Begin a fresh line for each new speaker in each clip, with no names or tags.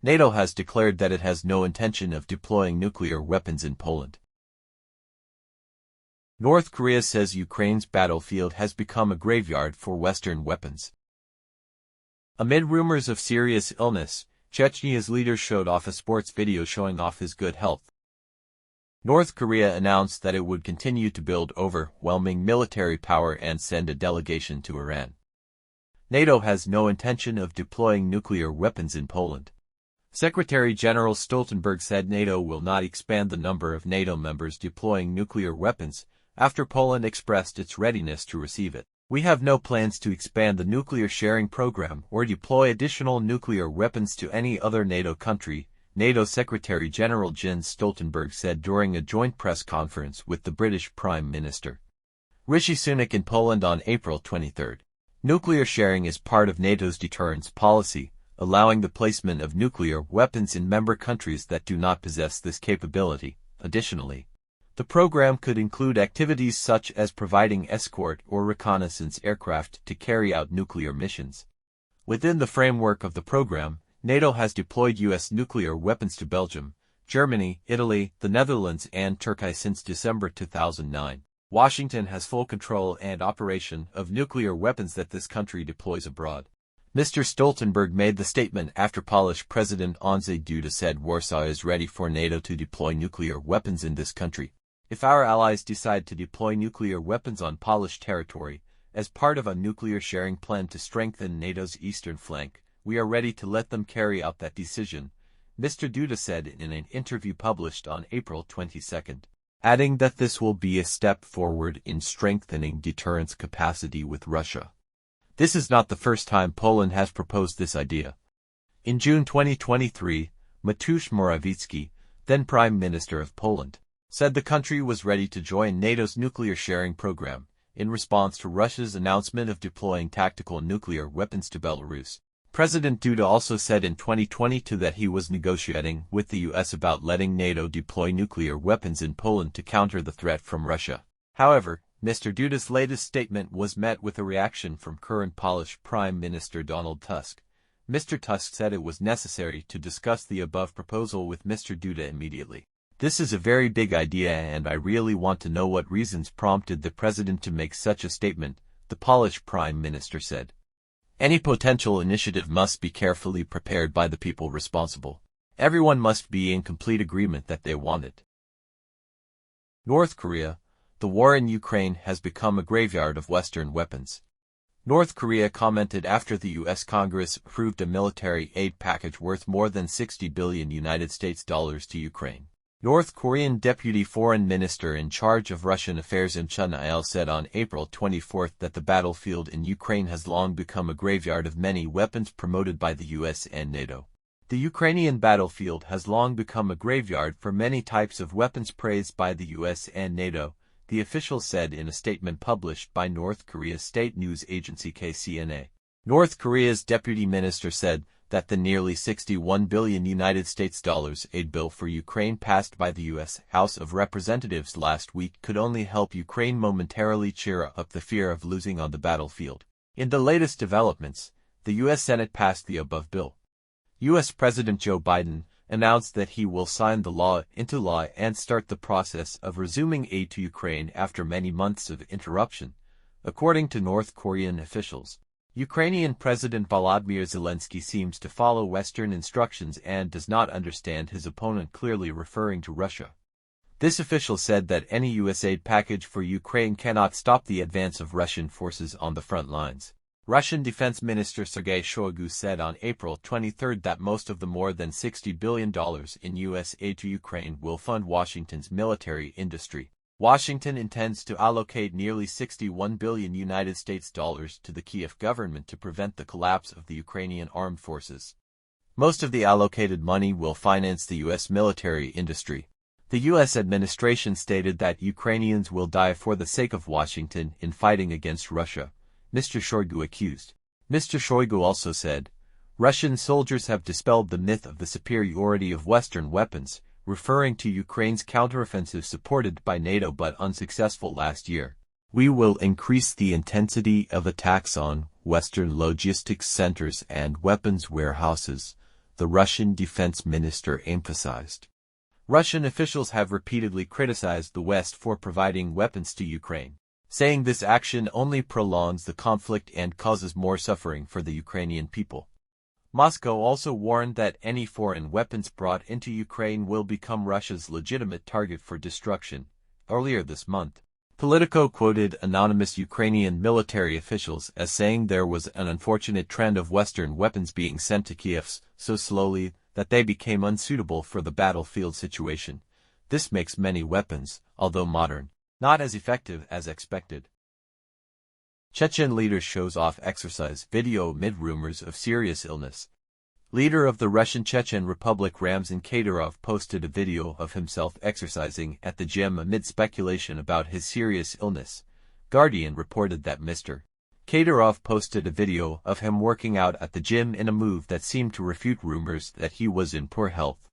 NATO has declared that it has no intention of deploying nuclear weapons in Poland. North Korea says Ukraine's battlefield has become a graveyard for Western weapons. Amid rumors of serious illness, Chechnya's leader showed off a sports video showing off his good health. North Korea announced that it would continue to build overwhelming military power and send a delegation to Iran. NATO has no intention of deploying nuclear weapons in Poland. Secretary General Stoltenberg said NATO will not expand the number of NATO members deploying nuclear weapons after Poland expressed its readiness to receive it. We have no plans to expand the nuclear sharing program or deploy additional nuclear weapons to any other NATO country, NATO Secretary General Jens Stoltenberg said during a joint press conference with the British Prime Minister Rishi Sunak in Poland on April 23. Nuclear sharing is part of NATO's deterrence policy, allowing the placement of nuclear weapons in member countries that do not possess this capability. Additionally, the program could include activities such as providing escort or reconnaissance aircraft to carry out nuclear missions. Within the framework of the program, NATO has deployed U.S. nuclear weapons to Belgium, Germany, Italy, the Netherlands, and Turkey since December 2009. Washington has full control and operation of nuclear weapons that this country deploys abroad. Mr. Stoltenberg made the statement after Polish President Andrzej Duda said Warsaw is ready for NATO to deploy nuclear weapons in this country. If our allies decide to deploy nuclear weapons on Polish territory, as part of a nuclear sharing plan to strengthen NATO's eastern flank, we are ready to let them carry out that decision, Mr. Duda said in an interview published on April 22, adding that this will be a step forward in strengthening deterrence capacity with Russia. This is not the first time Poland has proposed this idea. In June 2023, Mateusz Morawiecki, then Prime Minister of Poland, said the country was ready to join NATO's nuclear sharing program, in response to Russia's announcement of deploying tactical nuclear weapons to Belarus. President Duda also said in 2022 that he was negotiating with the U.S. about letting NATO deploy nuclear weapons in Poland to counter the threat from Russia. However, Mr. Duda's latest statement was met with a reaction from current Polish Prime Minister Donald Tusk. Mr. Tusk said it was necessary to discuss the above proposal with Mr. Duda immediately. This is a very big idea and I really want to know what reasons prompted the president to make such a statement, the Polish Prime Minister said. Any potential initiative must be carefully prepared by the people responsible. Everyone must be in complete agreement that they want it. North Korea. The war in Ukraine has become a graveyard of Western weapons. North Korea commented after the U.S. Congress approved a military aid package worth more than $60 billion to Ukraine. North Korean Deputy Foreign Minister in charge of Russian affairs Im Chun-il said on April 24 that the battlefield in Ukraine has long become a graveyard of many weapons promoted by the U.S. and NATO. The Ukrainian battlefield has long become a graveyard for many types of weapons praised by the U.S. and NATO, the official said in a statement published by North Korea's state news agency KCNA. North Korea's deputy minister said that the nearly $61 billion aid bill for Ukraine passed by the U.S. House of Representatives last week could only help Ukraine momentarily cheer up the fear of losing on the battlefield. In the latest developments, the U.S. Senate passed the above bill. U.S. President Joe Biden announced that he will sign the law into law and start the process of resuming aid to Ukraine after many months of interruption, according to North Korean officials. Ukrainian President Volodymyr Zelensky seems to follow Western instructions and does not understand his opponent, clearly referring to Russia. This official said that any U.S. aid package for Ukraine cannot stop the advance of Russian forces on the front lines. Russian Defense Minister Sergei Shoigu said on April 23 that most of the more than $60 billion in U.S. aid to Ukraine will fund Washington's military industry. Washington intends to allocate nearly $61 billion to the Kiev government to prevent the collapse of the Ukrainian armed forces. Most of the allocated money will finance the U.S. military industry. The U.S. administration stated that Ukrainians will die for the sake of Washington in fighting against Russia, Mr. Shoigu accused. Mr. Shoigu also said, Russian soldiers have dispelled the myth of the superiority of Western weapons, referring to Ukraine's counteroffensive supported by NATO but unsuccessful last year. We will increase the intensity of attacks on Western logistics centers and weapons warehouses, the Russian defense minister emphasized. Russian officials have repeatedly criticized the West for providing weapons to Ukraine, saying this action only prolongs the conflict and causes more suffering for the Ukrainian people. Moscow also warned that any foreign weapons brought into Ukraine will become Russia's legitimate target for destruction. Earlier this month, Politico quoted anonymous Ukrainian military officials as saying there was an unfortunate trend of Western weapons being sent to Kiev so slowly that they became unsuitable for the battlefield situation. This makes many weapons, although modern, not as effective as expected. Chechen leader shows off exercise video amid rumors of serious illness. Leader of the Russian Chechen Republic Ramzan Kadyrov posted a video of himself exercising at the gym amid speculation about his serious illness. Guardian reported that Mr. Kadyrov posted a video of him working out at the gym in a move that seemed to refute rumors that he was in poor health.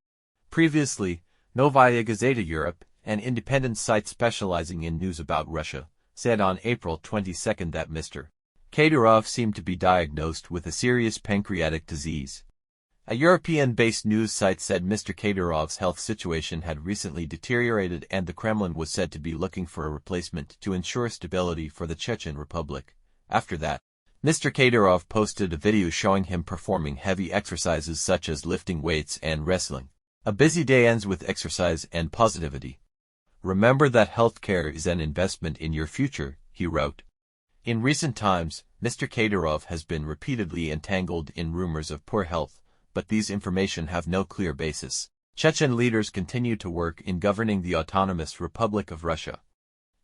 Previously, Novaya Gazeta Europe, an independent site specializing in news about Russia, said on April 22 that Mr. Kadyrov seemed to be diagnosed with a serious pancreatic disease. A European-based news site said Mr. Kadyrov's health situation had recently deteriorated and the Kremlin was said to be looking for a replacement to ensure stability for the Chechen Republic. After that, Mr. Kadyrov posted a video showing him performing heavy exercises such as lifting weights and wrestling. A busy day ends with exercise and positivity. Remember that healthcare is an investment in your future, he wrote. In recent times, Mr. Kadyrov has been repeatedly entangled in rumors of poor health, but these information have no clear basis. Chechen leaders continue to work in governing the Autonomous Republic of Russia.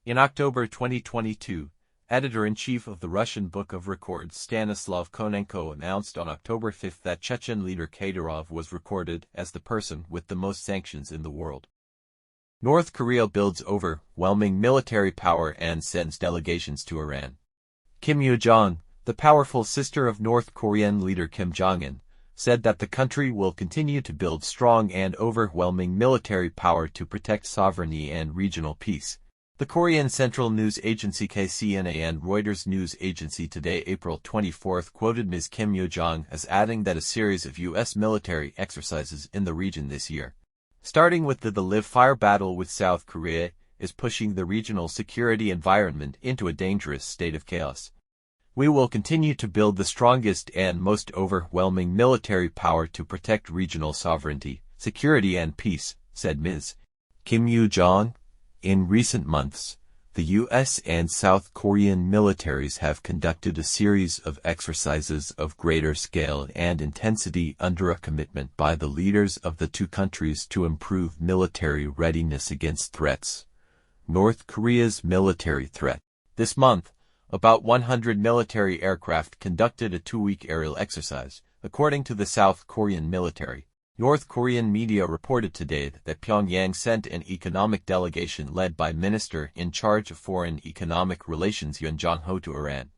In October 2022, Editor-in-Chief of the Russian Book of Records Stanislav Konenko announced on October 5 that Chechen leader Kadyrov was recorded as the person with the most sanctions in the world. North Korea builds overwhelming military power and sends delegations to Iran. Kim Yo-jong, the powerful sister of North Korean leader Kim Jong-un, said that the country will continue to build strong and overwhelming military power to protect sovereignty and regional peace. The Korean Central News Agency KCNA and Reuters news agency Today April 24 quoted Ms. Kim Yo-jong as adding that a series of U.S. military exercises in the region this year, starting with the live-fire battle with South Korea, is pushing the regional security environment into a dangerous state of chaos. We will continue to build the strongest and most overwhelming military power to protect regional sovereignty, security and peace, said Ms. Kim Yo-jong. In recent months, the U.S. and South Korean militaries have conducted a series of exercises of greater scale and intensity under a commitment by the leaders of the two countries to improve military readiness against threats. North Korea's military threat. This month, about 100 military aircraft conducted a two-week aerial exercise, according to the South Korean military. North Korean media reported today that Pyongyang sent an economic delegation led by Minister in charge of Foreign Economic Relations Yoon Jong-ho to Iran.